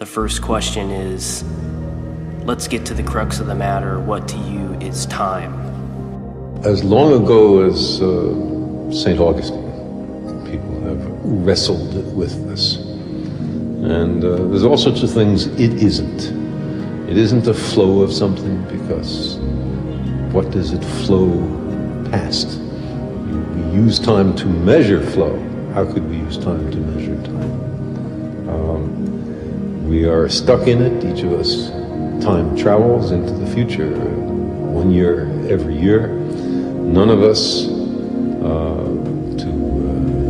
The first question is, let's get to the crux of the matter. What to you is time? As long ago as St. Augustine, people have wrestled with this. And there's all sorts of things it isn't. It isn't a flow of something, because what does it flow past? We use time to measure flow. How could we use time to measure time? We are stuck in it. Each of us time travels into the future 1 year every year. None of us, to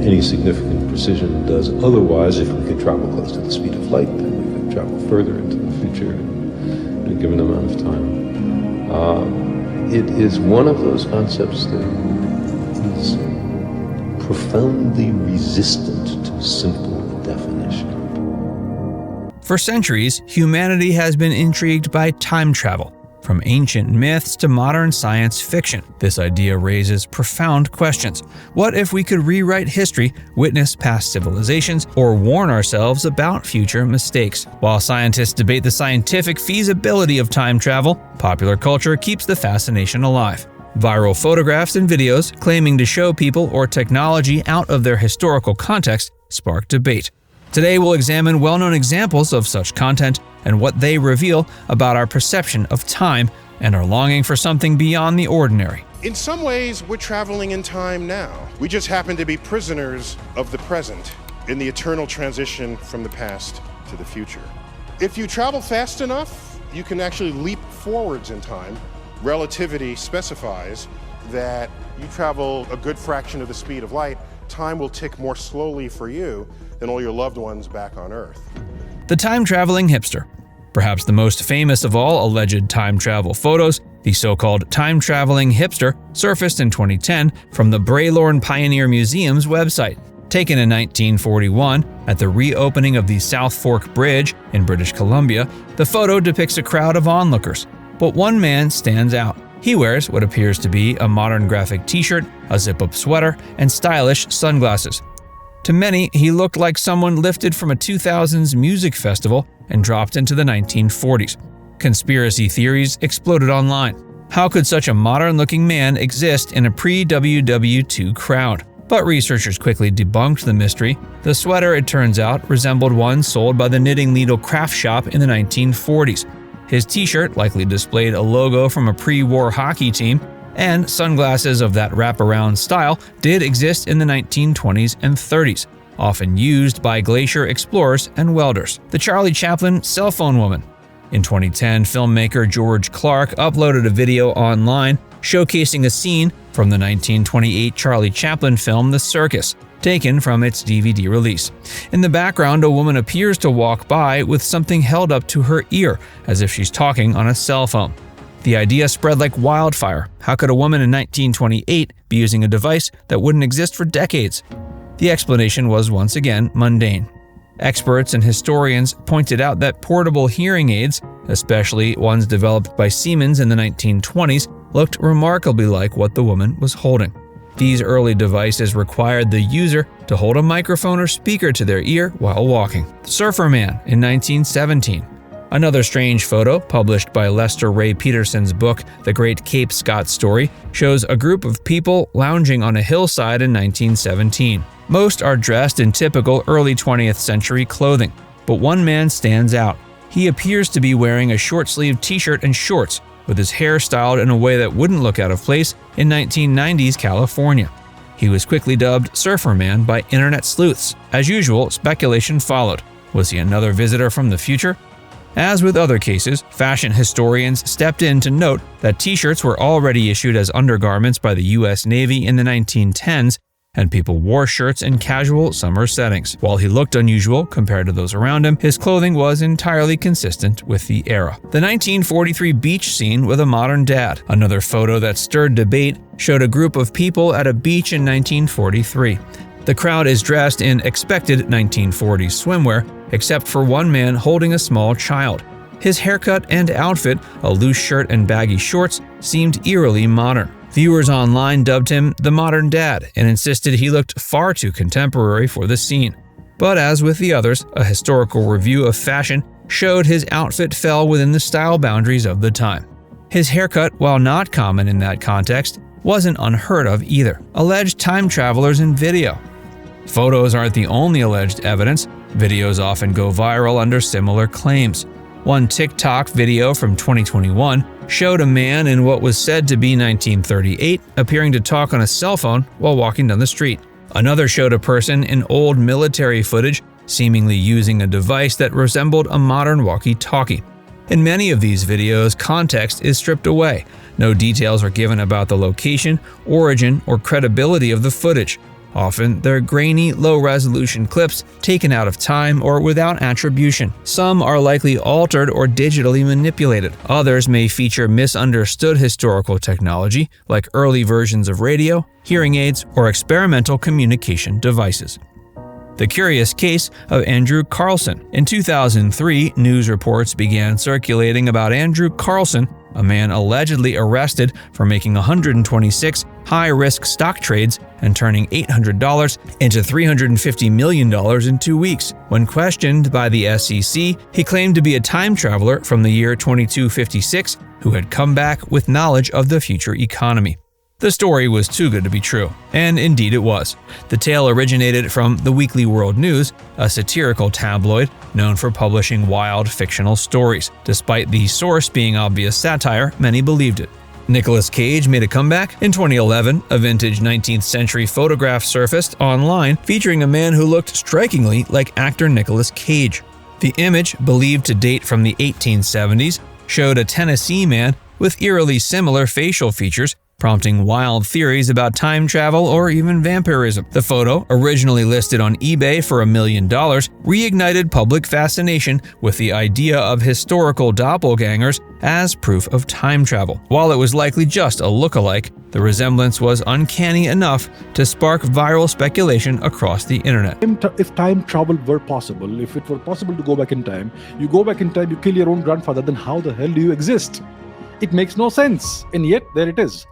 any significant precision, does otherwise. If we could travel close to the speed of light, then we could travel further into the future in a given amount of time. It is one of those concepts that is profoundly resistant to simple definition. For centuries, humanity has been intrigued by time travel. From ancient myths to modern science fiction, this idea raises profound questions. What if we could rewrite history, witness past civilizations, or warn ourselves about future mistakes? While scientists debate the scientific feasibility of time travel, popular culture keeps the fascination alive. Viral photographs and videos claiming to show people or technology out of their historical context spark debate. Today we'll examine well-known examples of such content and what they reveal about our perception of time and our longing for something beyond the ordinary. In some ways, we're traveling in time now. We just happen to be prisoners of the present in the eternal transition from the past to the future. If you travel fast enough, you can actually leap forwards in time. Relativity specifies that you travel a good fraction of the speed of light, time will tick more slowly for you than all your loved ones back on Earth. The time-traveling hipster. Perhaps the most famous of all alleged time travel photos, the so-called time-traveling hipster surfaced in 2010 from the Braylorn Pioneer Museum's website. Taken in 1941 at the reopening of the South Fork Bridge in British Columbia, the photo depicts a crowd of onlookers. But one man stands out. He wears what appears to be a modern graphic t-shirt, a zip-up sweater, and stylish sunglasses. To many, he looked like someone lifted from a 2000s music festival and dropped into the 1940s. Conspiracy theories exploded online. How could such a modern-looking man exist in a pre-WW2 crowd? But researchers quickly debunked the mystery. The sweater, it turns out, resembled one sold by the Knitting Needle craft shop in the 1940s. His t-shirt likely displayed a logo from a pre-war hockey team, and sunglasses of that wraparound style did exist in the 1920s and 30s, often used by glacier explorers and welders. The Charlie Chaplin cell phone woman. In 2010, filmmaker George Clark uploaded a video online showcasing a scene from the 1928 Charlie Chaplin film The Circus, taken from its DVD release. In the background, a woman appears to walk by with something held up to her ear, as if she's talking on a cell phone. The idea spread like wildfire. How could a woman in 1928 be using a device that wouldn't exist for decades? The explanation was once again mundane. Experts and historians pointed out that portable hearing aids, especially ones developed by Siemens in the 1920s, looked remarkably like what the woman was holding. These early devices required the user to hold a microphone or speaker to their ear while walking. Surfer Man in 1917. Another strange photo, published by Lester Ray Peterson's book The Great Cape Scott Story, shows a group of people lounging on a hillside in 1917. Most are dressed in typical early 20th century clothing, but one man stands out. He appears to be wearing a short-sleeved t-shirt and shorts, with his hair styled in a way that wouldn't look out of place in 1990s California. He was quickly dubbed Surfer Man by internet sleuths. As usual, speculation followed. Was he another visitor from the future? As with other cases, fashion historians stepped in to note that t-shirts were already issued as undergarments by the U.S. Navy in the 1910s, and people wore shirts in casual summer settings. While he looked unusual compared to those around him, his clothing was entirely consistent with the era. The 1943 beach scene with a modern dad. Another photo that stirred debate showed a group of people at a beach in 1943. The crowd is dressed in expected 1940s swimwear, except for one man holding a small child. His haircut and outfit, a loose shirt and baggy shorts, seemed eerily modern. Viewers online dubbed him the modern dad and insisted he looked far too contemporary for the scene. But as with the others, a historical review of fashion showed his outfit fell within the style boundaries of the time. His haircut, while not common in that context, wasn't unheard of either. Alleged time travelers in video. Photos aren't the only alleged evidence. Videos often go viral under similar claims. One TikTok video from 2021 showed a man in what was said to be 1938 appearing to talk on a cell phone while walking down the street. Another showed a person in old military footage seemingly using a device that resembled a modern walkie-talkie. In many of these videos, context is stripped away. No details are given about the location, origin, or credibility of the footage. Often, they're grainy, low-resolution clips taken out of time or without attribution. Some are likely altered or digitally manipulated. Others may feature misunderstood historical technology, like early versions of radio, hearing aids, or experimental communication devices. The curious case of Andrew Carlssin. In 2003, news reports began circulating about Andrew Carlssin, a man allegedly arrested for making 126 high-risk stock trades and turning $800 into $350 million in 2 weeks. When questioned by the SEC, he claimed to be a time traveler from the year 2256 who had come back with knowledge of the future economy. The story was too good to be true, and indeed it was. The tale originated from the Weekly World News, a satirical tabloid known for publishing wild fictional stories. Despite the source being obvious satire, many believed it. Nicolas Cage made a comeback. In 2011, a vintage 19th century photograph surfaced online featuring a man who looked strikingly like actor Nicolas Cage. The image, believed to date from the 1870s, showed a Tennessee man with eerily similar facial features, prompting wild theories about time travel or even vampirism. The photo, originally listed on eBay for $1 million, reignited public fascination with the idea of historical doppelgangers as proof of time travel. While it was likely just a look-alike, the resemblance was uncanny enough to spark viral speculation across the internet. If time travel were possible, if it were possible to go back in time, you go back in time, you kill your own grandfather, then how the hell do you exist? It makes no sense, and yet there it is.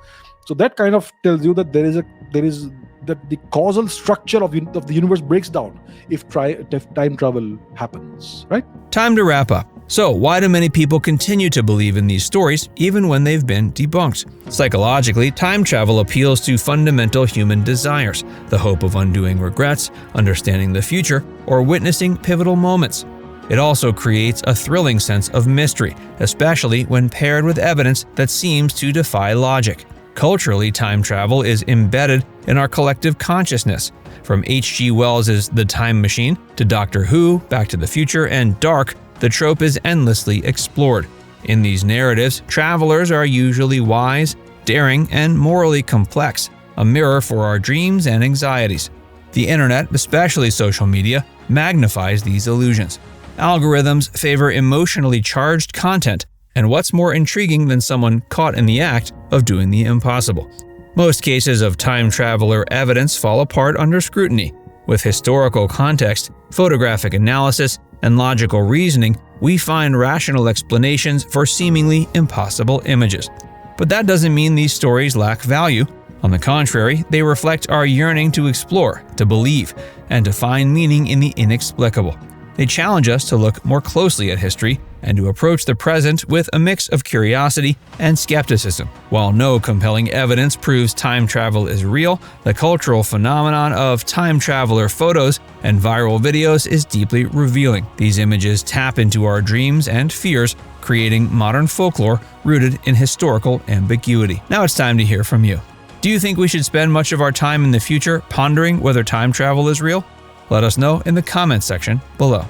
So that kind of tells you that that the causal structure of the universe breaks down if time travel happens, right? Time to wrap up. So, why do many people continue to believe in these stories even when they've been debunked? Psychologically, time travel appeals to fundamental human desires: the hope of undoing regrets, understanding the future, or witnessing pivotal moments. It also creates a thrilling sense of mystery, especially when paired with evidence that seems to defy logic. Culturally, time travel is embedded in our collective consciousness. From H.G. Wells's The Time Machine to Doctor Who, Back to the Future, and Dark, the trope is endlessly explored. In these narratives, travelers are usually wise, daring, and morally complex, a mirror for our dreams and anxieties. The internet, especially social media, magnifies these illusions. Algorithms favor emotionally charged content, and what's more intriguing than someone caught in the act of doing the impossible? Most cases of time traveler evidence fall apart under scrutiny. With historical context, photographic analysis, and logical reasoning, we find rational explanations for seemingly impossible images. But that doesn't mean these stories lack value. On the contrary, they reflect our yearning to explore, to believe, and to find meaning in the inexplicable. They challenge us to look more closely at history and to approach the present with a mix of curiosity and skepticism. While no compelling evidence proves time travel is real, the cultural phenomenon of time traveler photos and viral videos is deeply revealing. These images tap into our dreams and fears, creating modern folklore rooted in historical ambiguity. Now it's time to hear from you. Do you think we should spend much of our time in the future pondering whether time travel is real? Let us know in the comments section below.